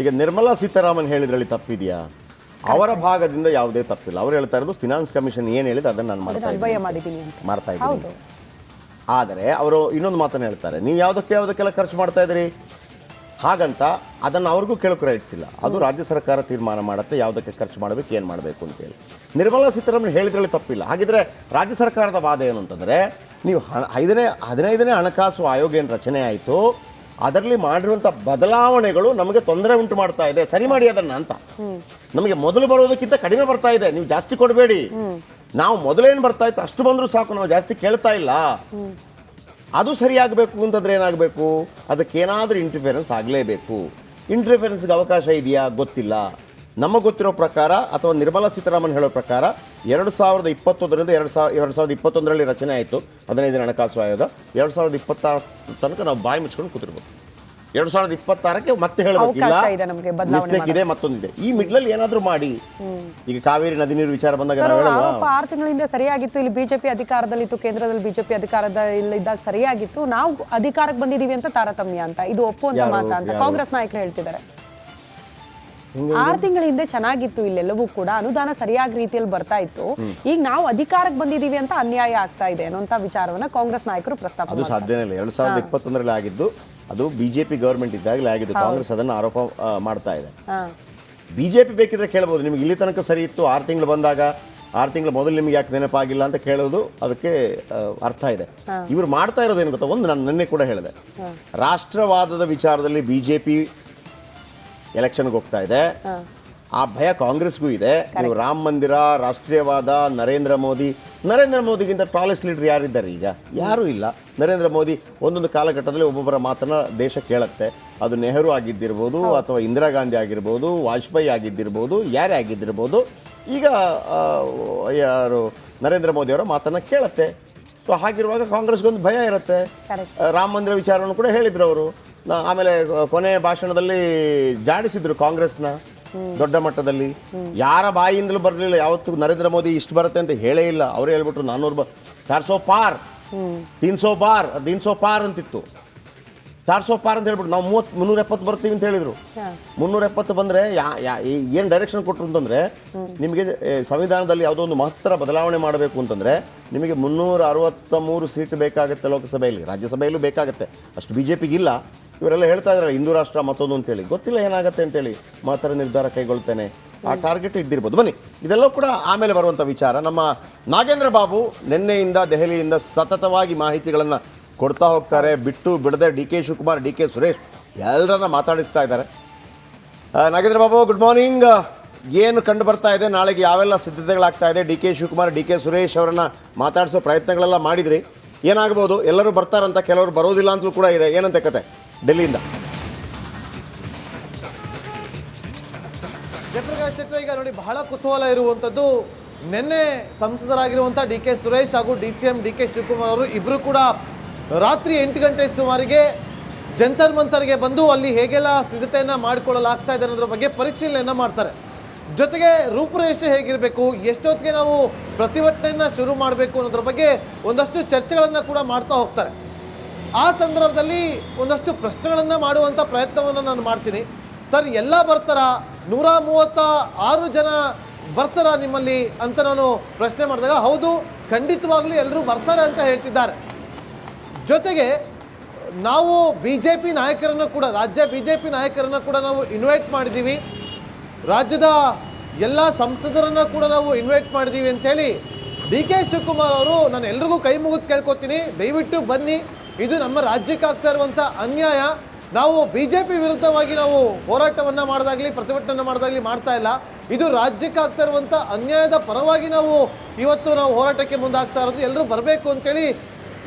ಈಗ ನಿರ್ಮಲಾ ಸೀತಾರಾಮನ್ ಹೇಳಿದ್ರಲ್ಲಿ ತಪ್ಪಿದೆಯಾ? ಅವರ ಭಾಗದಿಂದ ಯಾವುದೇ ತಪ್ಪಿಲ್ಲ. ಅವರು ಹೇಳ್ತಾ ಇರೋದು finance commission ಏನು ಹೇಳಿದೆ ಅದನ್ನು ನಾನು ಮಾಡ್ತಾ ಇದ್ದೀನಿ. ಆದರೆ ಅವರು ಇನ್ನೊಂದು ಮಾತನ್ನು ಹೇಳ್ತಾರೆ, ನೀವು ಯಾವುದಕ್ಕೆಲ್ಲ ಖರ್ಚು ಮಾಡ್ತಾ ಇದ್ದೀರಿ ಹಾಗಂತ ಅದನ್ನು ಅವ್ರಿಗೂ ಕೇಳೋಕೆ ರೈಟ್ಸ್ ಇಲ್ಲ. ಅದು ರಾಜ್ಯ ಸರ್ಕಾರ ತೀರ್ಮಾನ ಮಾಡುತ್ತೆ ಯಾವುದಕ್ಕೆ ಖರ್ಚು ಮಾಡಬೇಕು, ಏನು ಮಾಡಬೇಕು ಅಂತೇಳಿ. ನಿರ್ಮಲಾ ಸೀತಾರಾಮನ್ ಹೇಳಿದ್ರಲ್ಲಿ ತಪ್ಪಿಲ್ಲ. ಹಾಗಿದ್ರೆ ರಾಜ್ಯ ಸರ್ಕಾರದ ವಾದ ಏನು ಅಂತಂದರೆ, ನೀವು 15ನೇ ಹಣಕಾಸು ಆಯೋಗ ಏನು ರಚನೆ ಆಯಿತು ಅದರಲ್ಲಿ ಮಾಡಿರುವಂಥ ಬದಲಾವಣೆಗಳು ನಮಗೆ ತೊಂದರೆ ಉಂಟು ಮಾಡ್ತಾ ಇದೆ, ಸರಿ ಮಾಡಿ ಅದನ್ನು ಅಂತ. ನಮಗೆ ಮೊದಲು ಬರೋದಕ್ಕಿಂತ ಕಡಿಮೆ ಬರ್ತಾ ಇದೆ, ನೀವು ಜಾಸ್ತಿ ಕೊಡಬೇಡಿ. ನಾವು ಮೊದಲೇನು ಬರ್ತಾ ಇತ್ತು ಅಷ್ಟು ಬಂದರೂ ಸಾಕು, ನಾವು ಜಾಸ್ತಿ ಕೇಳ್ತಾ ಇಲ್ಲ. ಅದು ಸರಿಯಾಗಬೇಕು ಅಂತಂದ್ರೆ ಏನಾಗಬೇಕು, ಅದಕ್ಕೇನಾದರೂ ಇಂಟರ್ಫಿಯರೆನ್ಸ್ ಆಗಲೇಬೇಕು. ಇಂಟರ್ಫಿಯರೆನ್ಸ್ಗೆ ಅವಕಾಶ ಇದೆಯಾ ಗೊತ್ತಿಲ್ಲ. ನಮಗೆ ಗೊತ್ತಿರೋ ಪ್ರಕಾರ ಅಥವಾ ನಿರ್ಮಲಾ ಸೀತಾರಾಮನ್ ಹೇಳೋ ಪ್ರಕಾರ 2021ರಿಂದ 2021ರಲ್ಲಿ ರಚನೆ ಆಯಿತು 15ನೇ ಹಣಕಾಸು ಆಯೋಗ. 2026 ತನಕ ನಾವು ಬಾಯಿ ಮುಚ್ಕೊಂಡು ಕೂತಿರ್ಬೋದು. 2026ಕ್ಕೆ ಮತ್ತೆ ಹೇಳಬೇಕಿಲ್ಲ, ಮಿಸ್ಟೇಕ್ ಇದೆ, ಮತ್ತೊಂದಿದೆ. ಈ ಮಿಡ್ಲಲ್ಲಿ ಏನಾದರೂ ಮಾಡಿ. ಈಗ ಕಾವೇರಿ ನದಿ ನೀರು ವಿಚಾರ ಬಂದಾಗ 6 ತಿಂಗಳಿಂದ ಸರಿಯಾಗಿತ್ತು, ಇಲ್ಲಿ ಬಿಜೆಪಿ ಅಧಿಕಾರದಲ್ಲಿತ್ತು, ಕೇಂದ್ರದಲ್ಲಿ ಬಿಜೆಪಿ ಅಧಿಕಾರದಲ್ಲಿ ಇದ್ದಾಗ ಸರಿಯಾಗಿತ್ತು, ನಾವು ಅಧಿಕಾರಕ್ಕೆ ಬಂದಿದೀವಿ ಅಂತ ತಾರತಮ್ಯ ಅಂತ, ಇದು ಒಪ್ಪುವಂತ ಮಾತಾ ಅಂತ ಕಾಂಗ್ರೆಸ್ ನಾಯಕರು ಹೇಳ್ತಿದ್ದಾರೆ. 6 ತಿಂಗಳ ಹಿಂದೆ ಚೆನ್ನಾಗಿತ್ತು, ಇಲ್ಲೆಲ್ಲವೂ ಕೂಡ ಅನುದಾನ ಸರಿಯಾದ ರೀತಿಯಲ್ಲಿ ಬರ್ತಾ ಇತ್ತು, ಈಗ ನಾವು ಅಧಿಕಾರಕ್ಕೆ ಬಂದಿದೀವಿ ಅಂತ ಅನ್ಯಾಯ ಆಗ್ತಾ ಇದೆ ಅನ್ನೋಂಥ ವಿಚಾರವನ್ನ ಕಾಂಗ್ರೆಸ್ ನಾಯಕರು ಪ್ರಸ್ತಾಪ ಅದು ಸಾಧ್ಯನೇ ಇಲ್ಲ. 2021ರಲ್ಲಿ ಆಗಿದ್ದು, ಅದು ಬಿಜೆಪಿ ಗವರ್ಮೆಂಟ್ ಇದ್ದಾಗಲೇ ಆಗಿದ್ದು. ಕಾಂಗ್ರೆಸ್ ಅದನ್ನು ಆರೋಪ ಮಾಡ್ತಾ ಇದೆ. ಬಿಜೆಪಿ ಬೇಕಿದ್ರೆ ಕೇಳ್ಬೋದು, ನಿಮ್ಗೆ ಇಲ್ಲಿ ತನಕ ಸರಿ ಇತ್ತು, 6 ತಿಂಗಳು ಬಂದಾಗ 6 ತಿಂಗಳ ಮೊದಲು ನಿಮ್ಗೆ ಯಾಕೆ ನೆನಪಾಗಿಲ್ಲ ಅಂತ ಕೇಳೋದು ಅದಕ್ಕೆ ಅರ್ಥ ಇದೆ. ಇವರು ಮಾಡ್ತಾ ಇರೋದೇನು ಗೊತ್ತಾ, ಒಂದು ನಾನು ನಿನ್ನೆ ಕೂಡ ಹೇಳಿದೆ, ರಾಷ್ಟ್ರವಾದದ ವಿಚಾರದಲ್ಲಿ ಬಿಜೆಪಿ ಎಲೆಕ್ಷನ್ಗೆ ಹೋಗ್ತಾ ಇದೆ. ಆ ಭಯ ಕಾಂಗ್ರೆಸ್ಗೂ ಇದೆ. ನೀವು ರಾಮ ಮಂದಿರ, ರಾಷ್ಟ್ರೀಯವಾದ, ನರೇಂದ್ರ ಮೋದಿಗಿಂತ ಟಾಲೆಸ್ಟ್ ಲೀಡರ್ ಯಾರಿದ್ದಾರೆ ಈಗ? ಯಾರೂ ಇಲ್ಲ. ನರೇಂದ್ರ ಮೋದಿ ಒಂದೊಂದು ಕಾಲಘಟ್ಟದಲ್ಲಿ ಒಬ್ಬೊಬ್ಬರ ಮಾತನ್ನು ದೇಶ ಕೇಳುತ್ತೆ. ಅದು ನೆಹರು ಆಗಿದ್ದಿರ್ಬೋದು, ಅಥವಾ ಇಂದಿರಾ ಗಾಂಧಿ ಆಗಿರ್ಬೋದು, ವಾಜಪೇಯಿ ಆಗಿದ್ದಿರ್ಬೋದು, ಯಾರೇ ಆಗಿದ್ದಿರ್ಬೋದು. ಈಗ ಯಾರು ನರೇಂದ್ರ ಮೋದಿಯವರ ಮಾತನ್ನು ಕೇಳುತ್ತೆ. ಸೊ ಹಾಗಿರುವಾಗ ಕಾಂಗ್ರೆಸ್ಗೊಂದು ಭಯ ಇರುತ್ತೆ. ರಾಮ ಮಂದಿರ ವಿಚಾರವನ್ನು ಕೂಡ ಹೇಳಿದ್ರು ಅವರು. ಆಮೇಲೆ ಕೊನೆ ಭಾಷಣದಲ್ಲಿ ಜಾಡಿಸಿದ್ರು ಕಾಂಗ್ರೆಸ್ನ. ದೊಡ್ಡ ಮಟ್ಟದಲ್ಲಿ ಯಾರ ಬಾಯಿಯಿಂದಲೂ ಬರಲಿಲ್ಲ. ಯಾವತ್ತೂ ನರೇಂದ್ರ ಮೋದಿ ಇಷ್ಟು ಬರುತ್ತೆ ಅಂತ ಹೇಳೇ ಇಲ್ಲ. ಅವರೇ ಹೇಳ್ಬಿಟ್ರು 400 ಪಾರ್ 300 ಪಾರ್ ಅಂತಿತ್ತು. 400 ಪಾರ್ ಅಂತ ಹೇಳ್ಬಿಟ್ಟು ನಾವು 370 ಬರ್ತೀವಿ ಅಂತ ಹೇಳಿದ್ರು. 370 ಬಂದರೆ ಏನು ಡೈರೆಕ್ಷನ್ ಕೊಟ್ಟರು ಅಂತಂದರೆ, ನಿಮಗೆ ಸಂವಿಧಾನದಲ್ಲಿ ಯಾವುದೋ ಒಂದು ಮಹತ್ತರ ಬದಲಾವಣೆ ಮಾಡಬೇಕು ಅಂತಂದರೆ ನಿಮಗೆ 363 ಸೀಟ್ ಬೇಕಾಗುತ್ತೆ ಲೋಕಸಭೆಯಲ್ಲಿ, ರಾಜ್ಯಸಭೆಯಲ್ಲೂ ಬೇಕಾಗುತ್ತೆ. ಅಷ್ಟು BJP ಗಿಲ್ಲ. ಇವರೆಲ್ಲ ಹೇಳ್ತಾ ಇದ್ದಾರೆ ಹಿಂದೂ ರಾಷ್ಟ್ರ ಮತ್ತೊಂದು ಅಂತೇಳಿ, ಗೊತ್ತಿಲ್ಲ ಏನಾಗುತ್ತೆ ಅಂತೇಳಿ ಮಹತ್ತರ ನಿರ್ಧಾರ ಕೈಗೊಳ್ತೇನೆ. ಆ ಟಾರ್ಗೆಟ್ ಇದ್ದಿರ್ಬೋದು. ಬನ್ನಿ, ಇದೆಲ್ಲವೂ ಕೂಡ ಆಮೇಲೆ ಬರುವಂಥ ವಿಚಾರ. ನಮ್ಮ ನಾಗೇಂದ್ರ ಬಾಬು ನಿನ್ನೆಯಿಂದ ದೆಹಲಿಯಿಂದ ಸತತವಾಗಿ ಮಾಹಿತಿಗಳನ್ನು ಕೊಡ್ತಾ ಹೋಗ್ತಾರೆ. ಬಿಟ್ಟು ಬಿಡದೆ DK ಶಿವಕುಮಾರ್, DK ಸುರೇಶ್ ಎಲ್ಲರನ್ನ ಮಾತಾಡಿಸ್ತಾ ಇದ್ದಾರೆ. Nagendra Babu, good morning. ಏನು ಕಂಡು ಬರ್ತಾ ಇದೆ, ನಾಳೆಗೆ ಯಾವೆಲ್ಲ ಸಿದ್ಧತೆಗಳಾಗ್ತಾ ಇದೆ? DK ಶಿವಕುಮಾರ್, DK ಸುರೇಶ್ ಅವರನ್ನ ಮಾತಾಡಿಸೋ ಪ್ರಯತ್ನಗಳೆಲ್ಲ ಮಾಡಿದ್ರಿ. ಏನಾಗ್ಬೋದು? ಎಲ್ಲರೂ ಬರ್ತಾರಂತ, ಕೆಲವರು ಬರೋದಿಲ್ಲ ಅಂತಲೂ ಕೂಡ ಇದೆ. ಏನಂತ ಕತೆ ಡೆಲ್ಲಿಯಿಂದ? ಜಯಪ್ರಕಾಶ್ ಶೆಟ್ಟರ್, ಈಗ ನೋಡಿ ಬಹಳ ಕುತೂಹಲ ಇರುವಂಥದ್ದು, ನಿನ್ನೆ ಸಂಸದರಾಗಿರುವಂಥ DK ಸುರೇಶ್ ಹಾಗೂ DCM DK ಶಿವಕುಮಾರ್ ಅವರು ಇಬ್ಬರು ಕೂಡ ರಾತ್ರಿ 8 ಗಂಟೆ ಸುಮಾರಿಗೆ ಜಂತರ್ ಮಂತರ್ಗೆ ಬಂದು ಅಲ್ಲಿ ಹೇಗೆಲ್ಲ ಸಿದ್ಧತೆಯನ್ನು ಮಾಡಿಕೊಳ್ಳಲಾಗ್ತಾ ಇದೆ ಅನ್ನೋದ್ರ ಬಗ್ಗೆ ಪರಿಶೀಲನೆಯನ್ನು ಮಾಡ್ತಾರೆ. ಜೊತೆಗೆ ರೂಪುರೇಷೆ ಹೇಗಿರಬೇಕು, ಎಷ್ಟೊತ್ತಿಗೆ ನಾವು ಪ್ರತಿಭಟನೆಯನ್ನು ಶುರು ಮಾಡಬೇಕು ಅನ್ನೋದ್ರ ಬಗ್ಗೆ ಒಂದಷ್ಟು ಚರ್ಚೆಗಳನ್ನು ಕೂಡ ಮಾಡ್ತಾ ಹೋಗ್ತಾರೆ. ಆ ಸಂದರ್ಭದಲ್ಲಿ ಒಂದಷ್ಟು ಪ್ರಶ್ನೆಗಳನ್ನು ಮಾಡುವಂಥ ಪ್ರಯತ್ನವನ್ನು ನಾನು ಮಾಡ್ತೀನಿ. ಸರ್, ಎಲ್ಲ ಬರ್ತಾರಾ? 136 ಜನ ಬರ್ತಾರಾ ನಿಮ್ಮಲ್ಲಿ ಅಂತ ನಾನು ಪ್ರಶ್ನೆ ಮಾಡಿದಾಗ, ಹೌದು ಖಂಡಿತವಾಗ್ಲೂ ಎಲ್ಲರೂ ಬರ್ತಾರೆ ಅಂತ ಹೇಳ್ತಿದ್ದಾರೆ. ಜೊತೆಗೆ ನಾವು BJP ನಾಯಕರನ್ನು ಕೂಡ, ರಾಜ್ಯ BJP ನಾಯಕರನ್ನು ಕೂಡ ನಾವು ಇನ್ವೈಟ್ ಮಾಡಿದ್ದೀವಿ, ರಾಜ್ಯದ ಎಲ್ಲ ಸಂಸದರನ್ನು ಕೂಡ ನಾವು ಇನ್ವೈಟ್ ಮಾಡಿದ್ದೀವಿ ಅಂಥೇಳಿ DK ಶಿವಕುಮಾರ್ ಅವರು, ನಾನು ಎಲ್ರಿಗೂ ಕೈ ಮುಗಿದು ಕೇಳ್ಕೊತೀನಿ, ದಯವಿಟ್ಟು ಬನ್ನಿ, ಇದು ನಮ್ಮ ರಾಜ್ಯಕ್ಕೆ ಆಗ್ತಾ ಇರುವಂಥ ಅನ್ಯಾಯ. ನಾವು BJP ವಿರುದ್ಧವಾಗಿ ನಾವು ಹೋರಾಟವನ್ನು ಮಾಡೋದಾಗಲಿ ಪ್ರತಿಭಟನೆ ಮಾಡೋದಾಗಲಿ ಮಾಡ್ತಾ ಇಲ್ಲ, ಇದು ರಾಜ್ಯಕ್ಕೆ ಆಗ್ತಾ ಇರುವಂಥ ಅನ್ಯಾಯದ ಪರವಾಗಿ ನಾವು ಇವತ್ತು ನಾವು ಹೋರಾಟಕ್ಕೆ ಮುಂದಾಗ್ತಾ ಇರೋದು. ಎಲ್ಲರೂ ಬರಬೇಕು ಅಂತೇಳಿ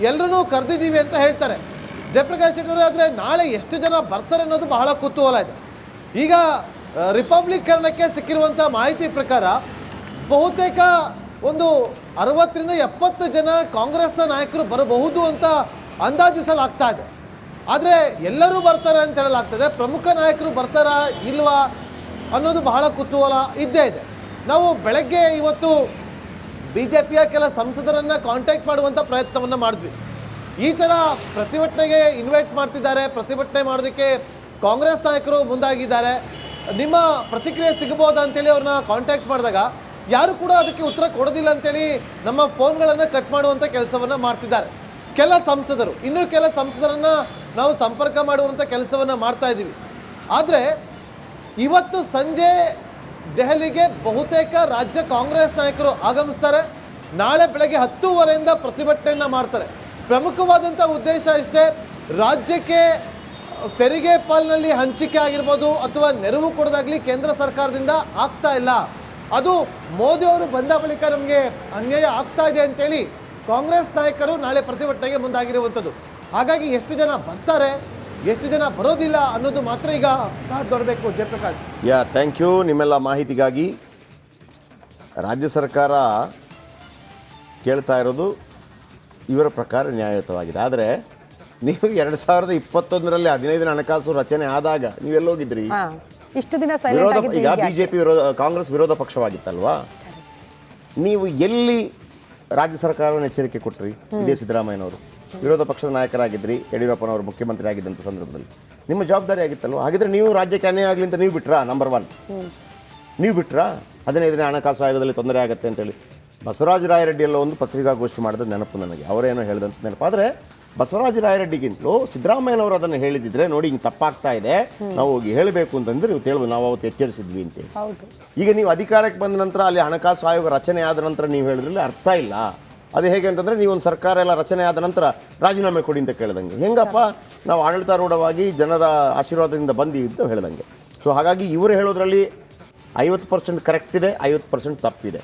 ಎಲ್ಲರೂ ಕರೆದಿದ್ದೀವಿ ಅಂತ ಹೇಳ್ತಾರೆ. ಜಯಪ್ರಕಾಶ್ ಶೆಟ್ಟರ್, ಆದರೆ ನಾಳೆ ಎಷ್ಟು ಜನ ಬರ್ತಾರೆ ಅನ್ನೋದು ಬಹಳ ಕುತೂಹಲ ಇದೆ. ಈಗ ರಿಪಬ್ಲಿಕರಣಕ್ಕೆ ಸಿಕ್ಕಿರುವಂಥ ಮಾಹಿತಿ ಪ್ರಕಾರ ಬಹುತೇಕ ಒಂದು 60ರಿಂದ 70 ಜನ ಕಾಂಗ್ರೆಸ್ನ ನಾಯಕರು ಬರಬಹುದು ಅಂತ ಅಂದಾಜಿಸಲಾಗ್ತಾ ಇದೆ. ಆದರೆ ಎಲ್ಲರೂ ಬರ್ತಾರೆ ಅಂತ ಹೇಳಲಾಗ್ತದೆ. ಪ್ರಮುಖ ನಾಯಕರು ಬರ್ತಾರಾ ಇಲ್ವಾ ಅನ್ನೋದು ಬಹಳ ಕುತೂಹಲ ಇದ್ದೇ ಇದೆ. ನಾವು ಬೆಳಗ್ಗೆ ಇವತ್ತು BJPಯ ಕೆಲ ಸಂಸದರನ್ನು ಕಾಂಟ್ಯಾಕ್ಟ್ ಮಾಡುವಂಥ ಪ್ರಯತ್ನವನ್ನು ಮಾಡಿದ್ವಿ. ಈ ಥರ ಪ್ರತಿಭಟನೆಗೆ ಇನ್ವೈಟ್ ಮಾಡ್ತಿದ್ದಾರೆ, ಪ್ರತಿಭಟನೆ ಮಾಡೋದಕ್ಕೆ ಕಾಂಗ್ರೆಸ್ ನಾಯಕರು ಮುಂದಾಗಿದ್ದಾರೆ, ನಿಮ್ಮ ಪ್ರತಿಕ್ರಿಯೆ ಸಿಗಬಹುದಾ ಅಂತೇಳಿ ಅವ್ರನ್ನ ಕಾಂಟ್ಯಾಕ್ಟ್ ಮಾಡಿದಾಗ ಯಾರು ಕೂಡ ಅದಕ್ಕೆ ಉತ್ತರ ಕೊಡೋದಿಲ್ಲ ಅಂತೇಳಿ ನಮ್ಮ ಫೋನ್ಗಳನ್ನು ಕಟ್ ಮಾಡುವಂಥ ಕೆಲಸವನ್ನು ಮಾಡ್ತಿದ್ದಾರೆ ಕೆಲ ಸಂಸದರು. ಇನ್ನೂ ಕೆಲ ಸಂಸದರನ್ನು ನಾವು ಸಂಪರ್ಕ ಮಾಡುವಂಥ ಕೆಲಸವನ್ನು ಮಾಡ್ತಾ ಇದ್ದೀವಿ. ಆದರೆ ಇವತ್ತು ಸಂಜೆ ದೆಹಲಿಗೆ ಬಹುತೇಕ ರಾಜ್ಯ ಕಾಂಗ್ರೆಸ್ ನಾಯಕರು ಆಗಮಿಸ್ತಾರೆ. ನಾಳೆ ಬೆಳಗ್ಗೆ 10:30ಯಿಂದ ಪ್ರತಿಭಟನೆಯನ್ನು ಮಾಡ್ತಾರೆ. ಪ್ರಮುಖವಾದಂಥ ಉದ್ದೇಶ ಇಷ್ಟೇ, ರಾಜ್ಯಕ್ಕೆ ತೆರಿಗೆ ಪಾಲಿನಲ್ಲಿ ಹಂಚಿಕೆ ಆಗಿರ್ಬೋದು ಅಥವಾ ನೆರವು ಕೊಡೋದಾಗಲಿ ಕೇಂದ್ರ ಸರ್ಕಾರದಿಂದ ಆಗ್ತಾ ಇಲ್ಲ, ಅದು ಮೋದಿ ಅವರು ಬಂದ ಬಳಿಕ ನಮಗೆ ಅನ್ಯಾಯ ಆಗ್ತಾ ಇದೆ ಅಂತೇಳಿ ಕಾಂಗ್ರೆಸ್ ನಾಯಕರು ನಾಳೆ ಪ್ರತಿಭಟನೆಗೆ ಮುಂದಾಗಿರುವಂಥದ್ದು. ಹಾಗಾಗಿ ಎಷ್ಟು ಜನ ಬರ್ತಾರೆ, ಎಷ್ಟು ಜನ ಬರೋದಿಲ್ಲ ಅನ್ನೋದು ಮಾತ್ರ ಈಗ ದೊಡ್ಡಬೇಕು. ಜಯಪ್ರಕಾಶ್, ಥ್ಯಾಂಕ್ ಯು ನಿಮ್ಮೆಲ್ಲ ಮಾಹಿತಿಗಾಗಿ. ರಾಜ್ಯ ಸರ್ಕಾರ ಕೇಳ್ತಾ ಇರೋದು ಇವರ ಪ್ರಕಾರ ನ್ಯಾಯಯುತವಾಗಿದೆ. ಆದರೆ ನೀವು 2021ರಲ್ಲಿ 15ನೇ ಹಣಕಾಸು ರಚನೆ ಆದಾಗ ನೀವೆಲ್ಲೋಗಿದ್ರಿ? ಇಷ್ಟು ದಿನ ಸೈಲೆಂಟ್ ಆಗಿದ್ರಿ. ಈಗ BJP ಕಾಂಗ್ರೆಸ್ ವಿರೋಧ ಪಕ್ಷವಾಗಿತ್ತಲ್ವಾ? ನೀವು ಎಲ್ಲಿ ರಾಜ್ಯ ಸರ್ಕಾರವನ್ನು ಎಚ್ಚರಿಕೆ ಕೊಟ್ರಿ? ಇದೇ ಸಿದ್ದರಾಮಯ್ಯನವರು ವಿರೋಧ ಪಕ್ಷದ ನಾಯಕರಾಗಿದ್ರಿ, ಯಡಿಯೂರಪ್ಪನವರು ಮುಖ್ಯಮಂತ್ರಿ ಆಗಿದ್ದಂಥ ಸಂದರ್ಭದಲ್ಲಿ ನಿಮ್ಮ ಜವಾಬ್ದಾರಿ ಆಗಿತ್ತಲ್ವ? ಹಾಗಿದ್ರೆ ನೀವು ರಾಜ್ಯಕ್ಕೆ ಅನ್ಯಾಯ ಆಗಲಿ ಅಂತ ನೀವು ಬಿಟ್ರಾ? ನಂಬರ್ 1 ನೀವು ಬಿಟ್ರಾ? 15ನೇ ಹಣಕಾಸು ಆಯೋಗದಲ್ಲಿ ತೊಂದರೆ ಆಗುತ್ತೆ ಅಂತೇಳಿ ಬಸವರಾಜ ರಾಯರೆಡ್ಡಿ ಎಲ್ಲ ಒಂದು ಪತ್ರಿಕಾಗೋಷ್ಠಿ ಮಾಡಿದ ನೆನಪು ನನಗೆ, ಅವರೇನೋ ಹೇಳಿದಂಥ ನೆನಪು. ಆದರೆ ಬಸವರಾಜ ರಾಯರೆಡ್ಡಿಗಿಂತಲೂ ಸಿದ್ದರಾಮಯ್ಯನವರು ಅದನ್ನು ಹೇಳಿದಿದ್ರೆ, ನೋಡಿ ಹಿಂಗೆ ತಪ್ಪಾಗ್ತಾ ಇದೆ, ನಾವು ಹೋಗಿ ಹೇಳಬೇಕು ಅಂತಂದ್ರೆ ನೀವು ಹೇಳ್ಬೋದು, ನಾವು ಅವತ್ತು ಎಚ್ಚರಿಸಿದ್ವಿ ಅಂತೇಳಿ. ಈಗ ನೀವು ಅಧಿಕಾರಕ್ಕೆ ಬಂದ ನಂತರ ಅಲ್ಲಿ ಹಣಕಾಸು ಆಯೋಗ ರಚನೆ ಆದ ನಂತರ ನೀವು ಹೇಳಿದ್ರಲ್ಲಿ ಅರ್ಥ ಇಲ್ಲ. ಅದು ಹೇಗೆ ಅಂತಂದರೆ, ನೀವೊಂದು ಸರ್ಕಾರ ಎಲ್ಲ ರಚನೆ ಆದ ನಂತರ ರಾಜೀನಾಮೆ ಕೊಡಿ ಅಂತ ಕೇಳ್ದಂಗೆ. ಹೆಂಗಪ್ಪ, ನಾವು ಆಡಳಿತಾರೂಢವಾಗಿ ಜನರ ಆಶೀರ್ವಾದದಿಂದ ಬಂದೀವಿ ಅಂತ ಹೇಳ್ದಂಗೆ. ಸೊ ಹಾಗಾಗಿ ಇವರು ಹೇಳೋದ್ರಲ್ಲಿ 50% ಕರೆಕ್ಟ್ ಇದೆ, 50% ತಪ್ಪಿದೆ.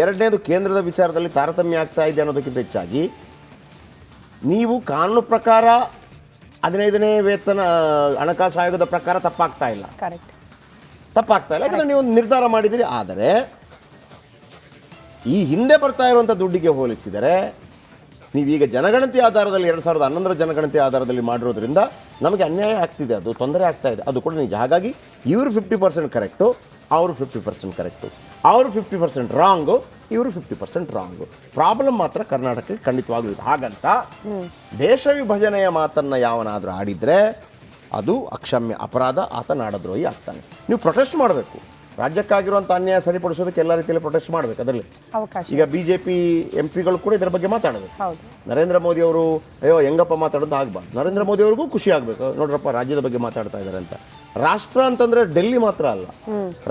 ಎರಡನೇದು, ಕೇಂದ್ರದ ವಿಚಾರದಲ್ಲಿ ತಾರತಮ್ಯ ಆಗ್ತಾ ಇದೆ ಅನ್ನೋದಕ್ಕಿಂತ ಹೆಚ್ಚಾಗಿ ನೀವು ಕಾನೂನು ಪ್ರಕಾರ 15ನೇ ವೇತನ ಹಣಕಾಸು ಆಯೋಗದ ಪ್ರಕಾರ ತಪ್ಪಾಗ್ತಾ ಇಲ್ಲ, ಯಾಕಂದರೆ ನೀವು ಒಂದು ನಿರ್ಧಾರ ಮಾಡಿದಿರಿ. ಆದರೆ ಈ ಹಿಂದೆ ಬರ್ತಾ ಇರುವಂಥ ದುಡ್ಡಿಗೆ ಹೋಲಿಸಿದರೆ ನೀವೀಗ ಜನಗಣತಿ ಆಧಾರದಲ್ಲಿ 2011ರ ಜನಗಣತಿ ಆಧಾರದಲ್ಲಿ ಮಾಡಿರೋದ್ರಿಂದ ನಮಗೆ ಅನ್ಯಾಯ ಆಗ್ತಿದೆ, ಅದು ತೊಂದರೆ ಆಗ್ತಾ ಇದೆ, ಅದು ಕೂಡ ನಿಜ. ಹಾಗಾಗಿ ಇವರು 50% ಕರೆಕ್ಟು, ಅವರು 50% ಕರೆಕ್ಟು, ಅವರು 50% ರಾಂಗು, ಇವರು 50% ರಾಂಗು. ಪ್ರಾಬ್ಲಮ್ ಮಾತ್ರ ಕರ್ನಾಟಕಕ್ಕೆ ಖಂಡಿತವಾಗ್ಲೂ ಇದೆ. ಹಾಗಂತ ದೇಶ ವಿಭಜನೆಯ ಮಾತನ್ನು ಯಾವನಾದರೂ ಆಡಿದರೆ ಅದು ಅಕ್ಷಮ್ಯ ಅಪರಾಧ, ಆತ ನಾಡದ್ರೋಹಿ ಆಗ್ತಾನೆ. ನೀವು ಪ್ರೊಟೆಸ್ಟ್ ಮಾಡಬೇಕು, ರಾಜ್ಯಕ್ಕಾಗಿರುವಂಥ ಅನ್ಯಾಯ ಸರಿಪಡಿಸೋದಕ್ಕೆ ಎಲ್ಲ ರೀತಿಯಲ್ಲಿ ಪ್ರೊಟೆಸ್ಟ್ ಮಾಡಬೇಕು. ಅದರಲ್ಲಿ ಅವಕಾಶ ಈಗ BJP MP ಗಳು ಕೂಡ ಇದರ ಬಗ್ಗೆ ಮಾತಾಡಬೇಕು. ಹೌದು. ನರೇಂದ್ರ ಮೋದಿ ಅವರು ಅಯ್ಯೋ ಹೆಂಗಪ್ಪ ಮಾತಾಡೋದು ಆಗಬಾರ್ದು. ನರೇಂದ್ರ ಮೋದಿ ಅವ್ರಿಗೂ ಖುಷಿ ಆಗಬೇಕು, ನೋಡ್ರಪ್ಪ ರಾಜ್ಯದ ಬಗ್ಗೆ ಮಾತಾಡ್ತಾ ಇದ್ದಾರೆ ಅಂತ. ರಾಷ್ಟ್ರ ಅಂತಂದ್ರೆ ಡೆಲ್ಲಿ ಮಾತ್ರ ಅಲ್ಲ,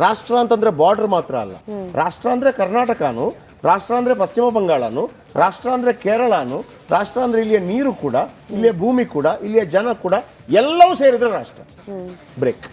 ರಾಷ್ಟ್ರ ಅಂತಂದ್ರೆ ಬಾರ್ಡರ್ ಮಾತ್ರ ಅಲ್ಲ, ರಾಷ್ಟ್ರ ಅಂದ್ರೆ ಕರ್ನಾಟಕನು, ರಾಷ್ಟ್ರ ಅಂದ್ರೆ ಪಶ್ಚಿಮ ಬಂಗಾಳನು, ರಾಷ್ಟ್ರ ಅಂದ್ರೆ ಕೇರಳನು, ರಾಷ್ಟ್ರ ಅಂದ್ರೆ ಇಲ್ಲಿಯ ನೀರು ಕೂಡ, ಇಲ್ಲಿಯ ಭೂಮಿ ಕೂಡ, ಇಲ್ಲಿಯ ಜನ ಕೂಡ, ಎಲ್ಲವೂ ಸೇರಿದ್ರೆ ರಾಷ್ಟ್ರ. ಬ್ರೇಕ್.